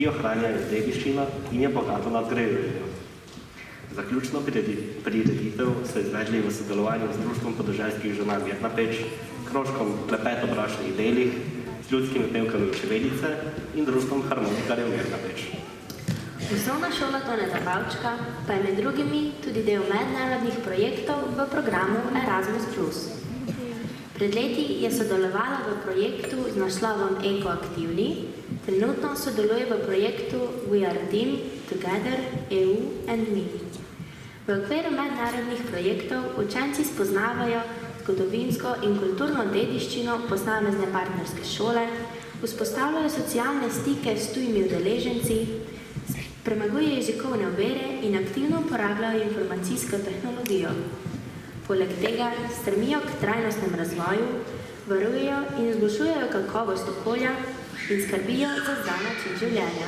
ki ohranjajo dediščino in je bogato nadgrajujejo. Zaključno prireditev so izvedli v sodelovanju z Društvom podeželskih žena Mirna Peč, krožkom Klepet o bračnih delih, z ljudskimi pevkami Čevelice in Društvom harmonikarjev Mirna Peč. Osnovna šola Toneta Pavčka pa je med drugimi tudi del mednarodnih projektov v programu Erasmus+. Pred leti je sodelovala v projektu z naslovom Ekoaktivni, trenutno sodeluje v projektu We Are Team, Together, EU and Me. V okviru mednarodnih projektov učenci spoznavajo zgodovinsko in kulturno dediščino posamezne partnerske šole, vzpostavljajo socialne stike s tujimi udeleženci, premagujejo jezikovne ovire in aktivno uporabljajo informacijsko tehnologijo. Poleg tega stremijo k trajnostnem razvoju, varujejo in izboljšujejo kakovost okolja in skrbijo za zdrav način življenja.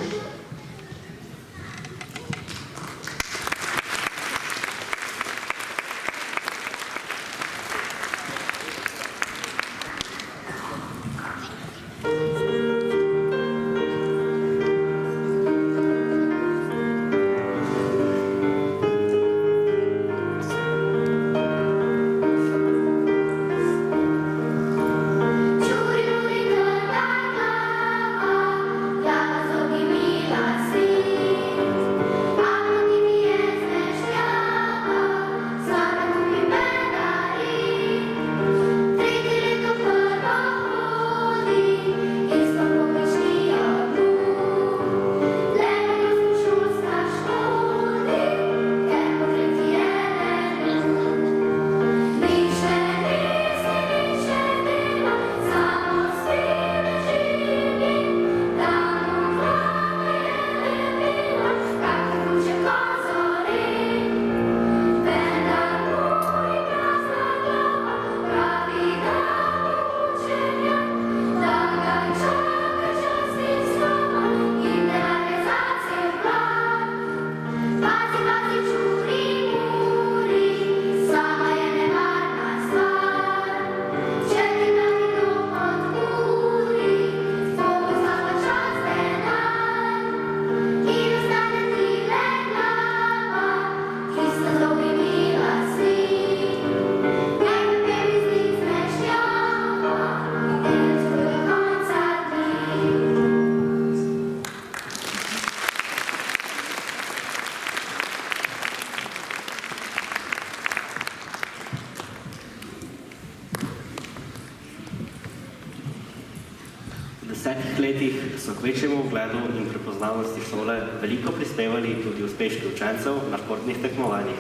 V 10 letih so k večjemu ugledu in prepoznavnosti šole veliko prispevali tudi uspeški učencev na športnih tekmovanjih.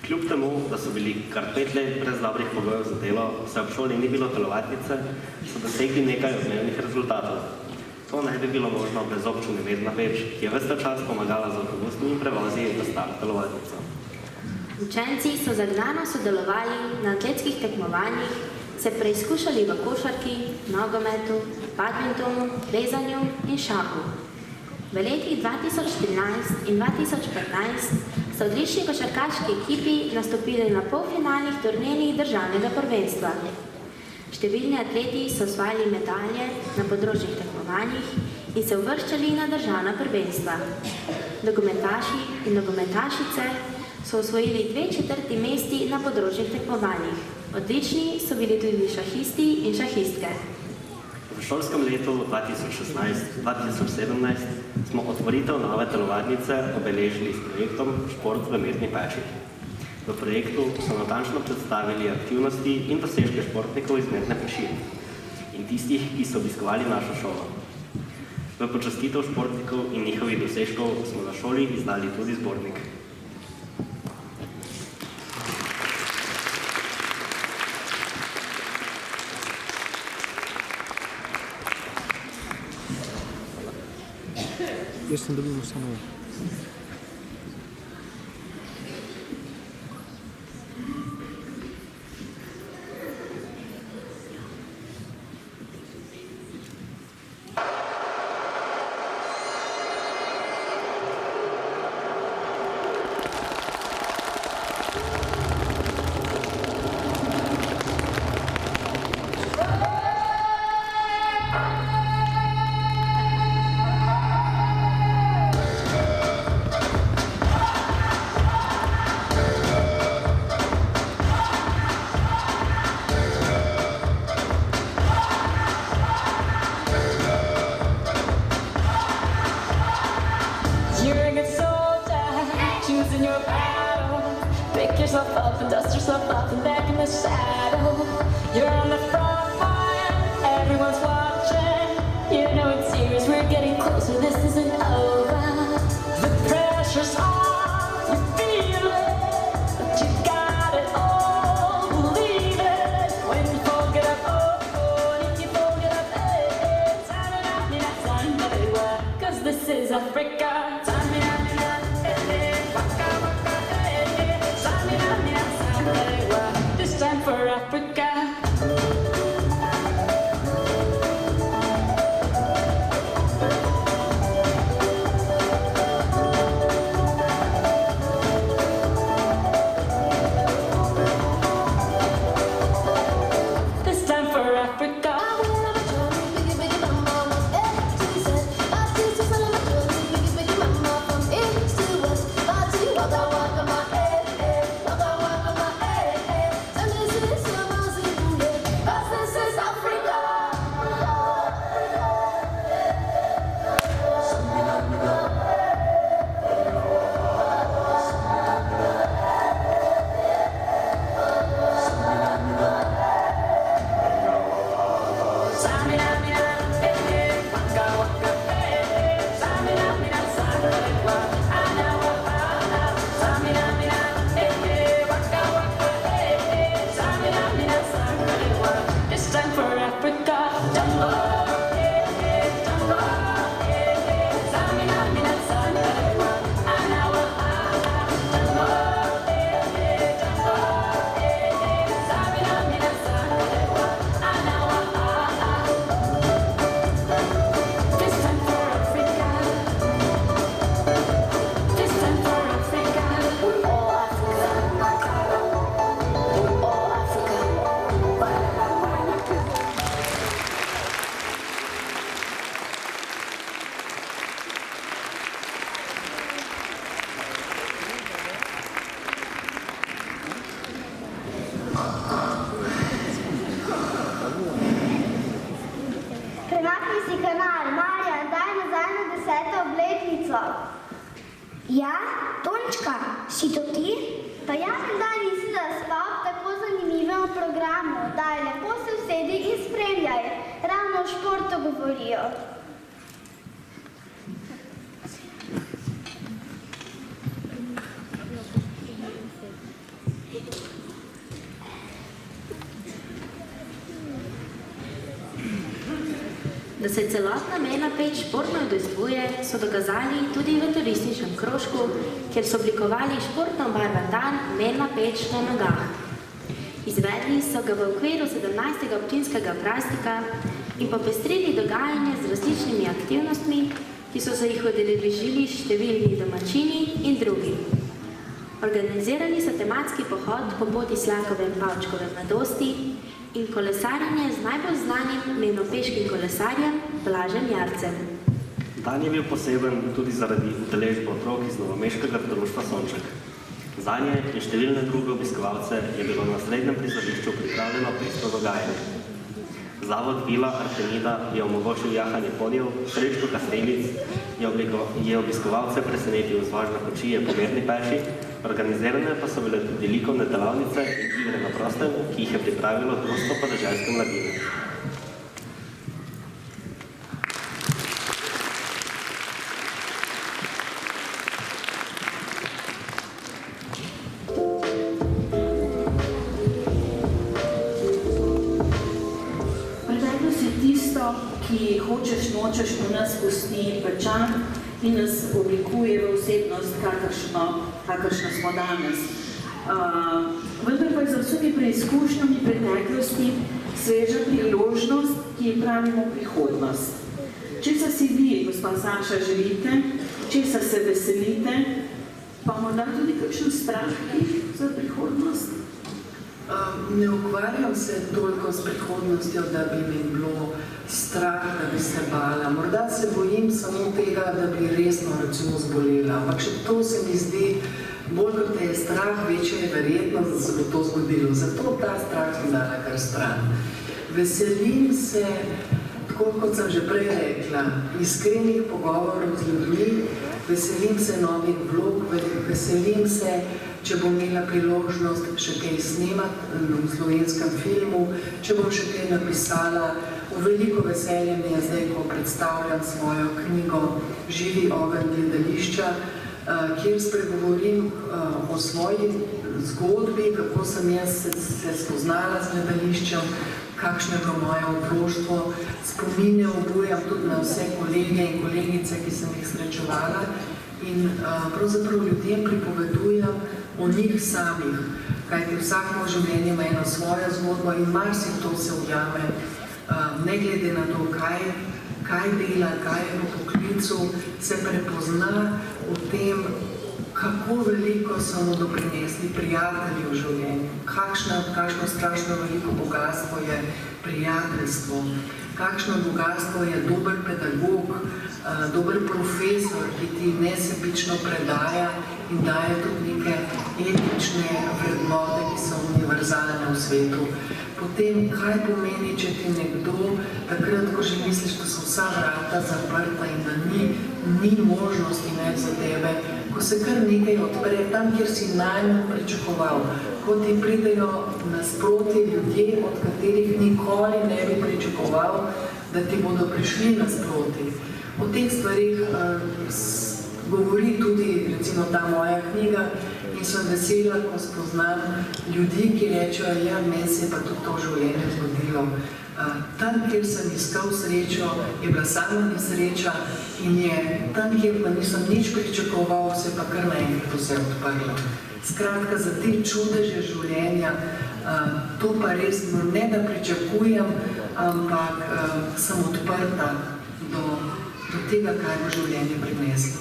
Kljub temu, da so bili kar 5 let brez dobrih pogojev za delo, saj ob šoli ni bilo telovadnice, so dosegli nekaj odmevnih rezultatov. To ne bi bilo možno brez občine Mirna Peč, ki je ves ta čas pomagala z avtobusnimi prevozi v staro telovadnico. Učenci so zagnano sodelovali na atletskih tekmovanjih, se preizkušali v košarki, nogometu, badmintonu, plezanju in šahu. V letih 2013 in 2015 so odlični košarkaški ekipi nastopili na polfinalnih turnirjih državnega prvenstva. Številni atleti so osvajali medalje na področnih tekmovanjih in se uvrščali na državna prvenstva. Nogometaši in nogometašice so osvojili 2/4 mesti na področnih tekmovanjih. Odlični so bili tudi šahisti in šahistke. V šolskem letu 2016-2017 smo otvoritev nove telovadnice obeležili s projektom Šport v Mirni Peči. V projektu so natančno predstavili aktivnosti in dosežke športnikov iz Mirne Peči in tistih, ki so obiskovali našo šolo. V počastitev športnikov in njihovih dosežkov smo na šoli izdali tudi zbornik. Jaz sem dobil samo. your battle. Pick yourself up and dust yourself off and back in the saddle. You're on the front line, everyone's watching. You know it's serious, we're getting closer, this isn't over. The pressure's on, you feel it, but you got it all, believe it. When you fold it up, oh, and if you fold it up, hey, cause this is Africa. This time for Africa. This time for Africa. This time for Africa. Premakni si kanal, Marjan, daj nazaj na 10. obletnico. Ja, Tončka, si to ti? Pa jaz kdaj nisi zaspal v tako zanimivem programu. Daj, lepo se usedi in spremljaj. Ravno o športu govorijo. Da se celotna mejna peć športno udejstvuje, so dokazali tudi v turističnem krožku, kjer so oblikovali športno obarvan dan Mejna peč na nogah. Izvedli so ga v okviru 17. občinskega praznika in popestrili dogajanje z različnimi aktivnostmi, ki so se jih udeležili številni domačini in drugi. Organizirali so tematski pohod po poti Slakovem Pavčkovem mladosti in kolesarjenje z najbolj znanim mejnopeškim kolesarjem Blažem Jarcem. Dan je bil poseben tudi zaradi udeležbe otrok iz novomeškega društva Sonček. Zanje in številne druge obiskovalce je bilo na srednjem prizorišču pripravljeno pestro dogajanje. Zavod Vila Artemida je omogočil jahanje konjev, Srečko Kastelic je obiskovalce presenetil z vožnjo kočije po Mirni peši, organizirane pa so bile tudi likovne delavnice in igre na prostem, ki jih je pripravilo Društvo podeželske mladine. Preteklost je tisto, ki hočeš nočeš v nas pusti pečat in nas oblikuje v osebnost, kakršna smo danes. Vendar pa je za vsemi preizkušnjami preteklosti sveža priložnost, ki ji pravimo prihodnost. Česa si vi, gospa Saša, želite, česa se veselite, pa morda tudi kakšen strah za prihodnost? Ne ukvarjam se toliko s prihodnostjo, da bi mi bilo strah, da bi se bala. Morda se bojim samo tega, da bi resno recimo zbolela. Ampak še to se mi zdi, bolj kot te je strah, večja je verjetnost, da se bo to zgodilo. Zato ta strah mi dala kar stran. Veselim se, tako kot sem že prej rekla, iskrenih pogovorov z ljudmi, Veselim se novih vlog, veselim se, če bom imela priložnost še kaj snemati v slovenskem filmu, če bom še kaj napisala. Veliko veselje mi je zdaj, ko predstavljam svojo knjigo Živi ogenj gledališča, kjer spregovorim o svoji zgodbi, kako sem jaz se spoznala z gledališčem, kakšno je bilo moje otroštvo, spomine obujam tudi na vse kolege in kolegice, ki sem jih srečevala in pravzaprav ljudem pripovedujem o njih samih, kajti vsakmo življenje ima eno svojo zgodbo in marsikdo se ujame, ne glede na to, kaj dela, kaj je v poklicu, se prepozna v tem, kako veliko so mu doprinesli prijatelji v življenju, kakšno strašno veliko bogatstvo je prijateljstvo, kakšno bogatstvo je dober pedagog, dober profesor, ki ti nesebično predaja in daje tudi neke etične vrednote, ki so univerzalne v svetu. Potem, kaj pomeni, če ti nekdo, takrat, ko že misliš, da so vsa vrata zaprta in da ni možnosti več za tebe, ko se kar nekaj odpre tam, kjer si najmanj pričakoval, ko ti pridejo nasproti ljudje, od katerih nikoli ne bi pričakoval, da ti bodo prišli nasproti. O teh stvarih govori tudi recimo ta moja knjiga in sem vesela, ko spoznam ljudi, ki rečejo, ja, meni se je pa tudi to življenje zgodilo. Tam, kjer sem iskal srečo, je bila sama nesreča in je tam, kjer pa nisem nič pričakoval, se pa kar naenkrat vse odprlo. Skratka, za te čudeže življenja, to pa res ne da pričakujem, ampak sem odprta do tega, kaj bo življenje prineslo.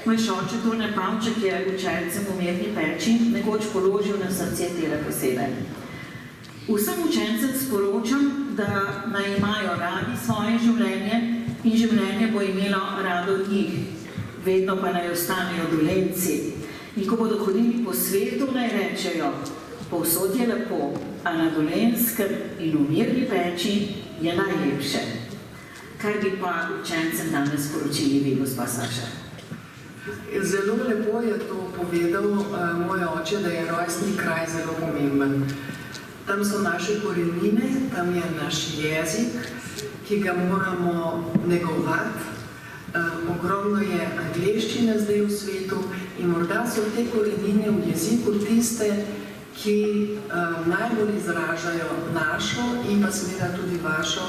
Moj oče Tone Pavček je učencem v Mirni peči nekoč položil na srce tele posebej. Vsem učencem sporočam, da naj imajo radi svoje življenje in življenje bo imelo rado njih. Vedno pa naj ostanejo Dolenjci. In ko bodo hodili po svetu, naj rečejo, povsod je lepo, a na Dolenjskem in v Mirni peči je najlepše. Kaj bi pa učencem danes sporočili vi, gospa Saša? Zelo lepo je to povedal moj oče, da je rojstni kraj zelo pomemben. Tam so naše korenine, tam je naš jezik, ki ga moramo negovati. Ogromno je angleščine zdaj v svetu in morda so te korenine v jeziku tiste, ki najbolj izražajo našo in pa seveda tudi vašo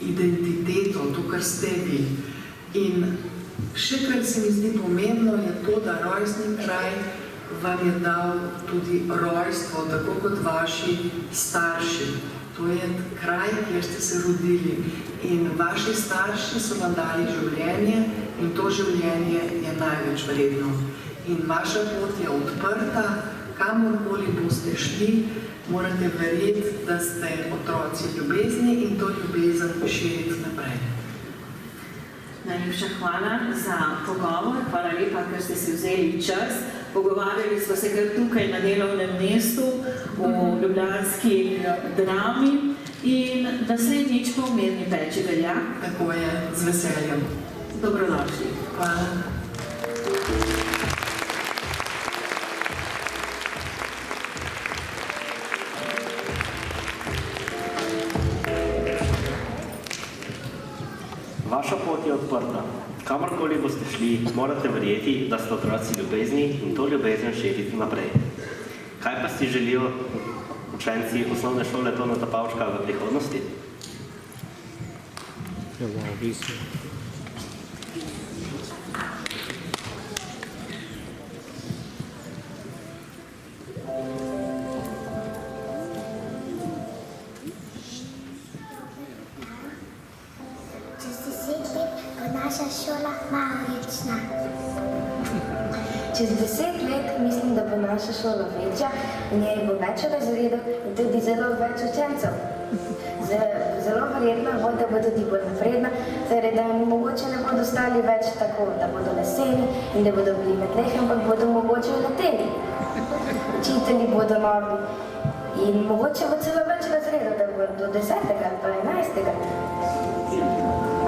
identiteto, to, kar ste vi. In še kar se mi zdi pomembno je to, da rojstni kraj vam je dal tudi rojstvo, tako kot vaši starši. To je kraj, kjer ste se rodili in vaši starši so vam dali življenje in to življenje je največ vredno. In vaša pot je odprta, kamorkoli boste šli, morate verjeti, da ste otroci ljubezni in to ljubezen širiti naprej. Najlepša hvala za pogovor, hvala lepa, ker ste si vzeli čas. Pogovarjali smo se kar tukaj na delovnem mestu v ljubljanski Drami in da se nič po Mirni peči velja. Tako je, z veseljem. Dobrodošli. Hvala. Vaša pot je odprta. Kamorkoli boste šli, morate verjeti, da ste otroci ljubezni in to ljubezen širiti naprej. Kaj pa si želijo učenci osnovne šole Toneta Pavčka v prihodnosti? Naša šola magična. Čez 10 let mislim, da bo naša šola večja, v njej bo več razredov in tudi zelo več učencev. Zelo verjetno bo, da bo tudi bolj napredna, torej da mogoče ne bodo stali več tako, da bodo leseni in da bodo bili na tleh, ampak bodo mogoče leteli. Učitelji bodo novi in mogoče bo celo več razredov, da bo do 10. ali pa 11.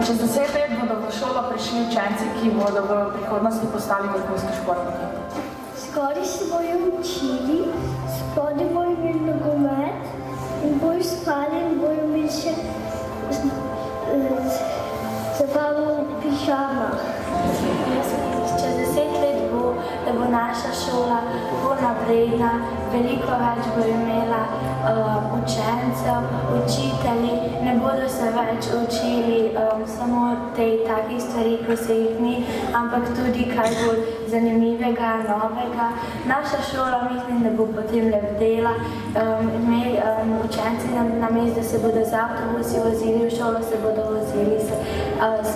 Čez 10 let bodo v šolo prišli učenci, ki bodo v prihodnosti postali vrhunski športniki. Zgoraj se bojo učili, spodaj bojo imeli nogomet in bojo spali in bojo imeli še zabavo v pižamah. Čez 10 let bo, da bo naša šola bolj napredna, veliko več bo imela učencev, učitelji, ne bodo se več učili samo tej takih stvari, ko se jih mi, ampak tudi kaj bolj zanimivega, novega. Naša šola mislim, da bo potem lebdela, učenci namesto, da se bodo z avtobusi vozili v šolo, se bodo vozili z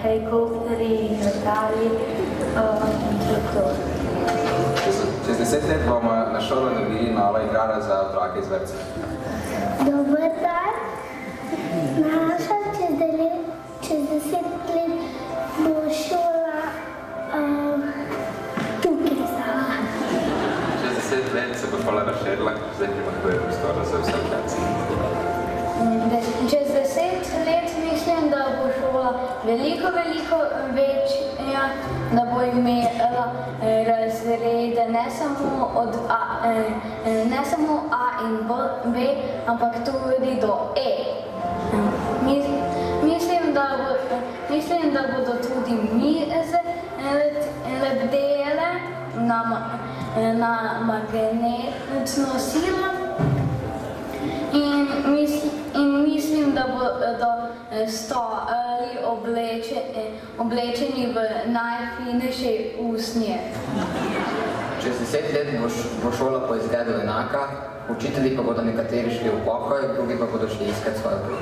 helikopterji in letali. Čez 10 let bomo na šolo dobili nova igrala za otroke iz vrtca. Dober dan. Naša čez 10 let bo šola tukaj stala. Čez 10 let se bo šola razširila, zdaj primanjkuje prostora za vse učence. Čez 10 let mislim, da bo šola veliko večja, da bo imela razrede ne samo A in B, ampak tudi do E. Mislim, da bodo tudi mize lebdele na magnetno silo. In mislim, da bodo stoli oblečeni v najfinejše usnje. Čez 10 let bo šola po izgledu enaka, učitelji pa bodo nekateri šli v pokoj, drugi pa bodo šli iskat svojo pot.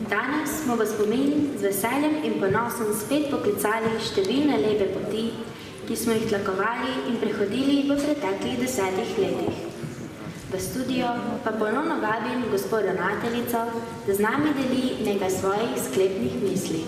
Danes smo v spomin z veseljem in ponosom spet poklicali številne lepe poti, ki smo jih tlakovali in prehodili v preteklih 10 letih. V studio pa ponovno vabim gospod ravnateljico, da z nami deli nekaj svojih sklepnih misli.